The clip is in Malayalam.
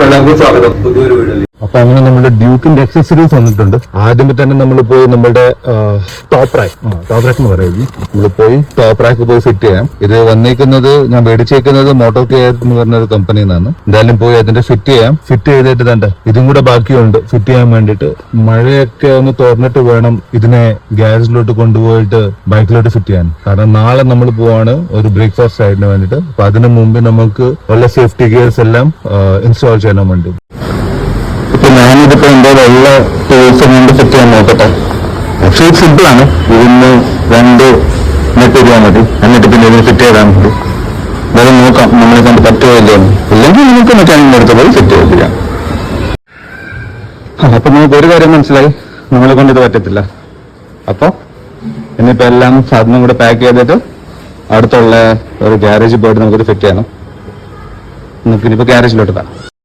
എല്ലാവർക്കും സ്വാഗതം പുതിയൊരു വീഡിയോയിൽ. അപ്പൊ അങ്ങനെ നമ്മുടെ ഡ്യൂക്കിന്റെ അക്സസറീസ് വന്നിട്ടുണ്ട്. ആദ്യമേ തന്നെ നമ്മൾ പോയി നമ്മുടെ ടോപ്പ് റാക്ക് എന്ന് പറയുന്നത് നമ്മൾ പോയി ടോപ്പ് റാക്ക് പോയി ഫിറ്റ് ചെയ്യാം. ഇത് വന്നേക്കുന്നത് ഞാൻ മേടിച്ചേക്കുന്നത് മോട്ടോ കെയർ എന്ന് പറഞ്ഞ ഒരു കമ്പനിയിൽ നിന്നാണ്. എന്തായാലും പോയി അതിന്റെ ഫിറ്റ് ചെയ്യാം. ഫിറ്റ് ചെയ്തിട്ട് തന്നെ ഇതും കൂടെ ബാക്കിയുണ്ട് ഫിറ്റ് ചെയ്യാൻ വേണ്ടിയിട്ട്. മഴയൊക്കെ ഒന്ന് തുറന്നിട്ട് വേണം ഇതിനെ ഗ്യാരേജിലോട്ട് കൊണ്ടുപോയിട്ട് ബൈക്കിലോട്ട് ഫിറ്റ് ചെയ്യാൻ. കാരണം നാളെ നമ്മൾ പോവാണ് ഒരു ബ്രേക്ക്ഫാസ്റ്റ് സൈഡിന് വേണ്ടിയിട്ട്. അപ്പൊ അതിനു മുമ്പ് നമുക്ക് ഉള്ള സേഫ്റ്റി ഗിയർസ് എല്ലാം ഇൻസ്റ്റാൾ ചെയ്യാൻ വേണ്ടി. ഇപ്പൊ ഞാനിതിപ്പോ എന്റെ വെള്ള ടൂൾസ് കൊണ്ട് ഫിറ്റ് ചെയ്യാൻ നോക്കട്ടെ. പക്ഷേ ഇത് സിമ്പിൾ ആണ്. ഇതിന് 2 നെറ്റ് ചെയ്യാൻ മതി. എന്നിട്ട് പിന്നെ ഇതിന് ഫിറ്റ് ചെയ്താൽ മതി. അത് നോക്കാം നമ്മളെ കൊണ്ട് പറ്റുമോ ഇല്ലയോ. ഇല്ലെങ്കിൽ നമുക്ക് മെക്കാനിക്കിന്റെ അടുത്ത് പോയി ഫിറ്റ് ചെയ്തിരിക്കാം. അപ്പൊ നമുക്ക് ഒരു കാര്യം മനസ്സിലായി, നമ്മളെ കൊണ്ട് ഇത് പറ്റത്തില്ല. അപ്പൊ ഇനിയിപ്പോ എല്ലാം സാധനം കൂടെ പാക്ക് ചെയ്തിട്ട് അടുത്തുള്ള ഒരു ഗ്യാരേജിൽ പോയിട്ട് നമുക്കിത് ഫിറ്റ് ചെയ്യണം. നമുക്കിനിപ്പോ ഗ്യാരേജിലോട്ട് കാണാം.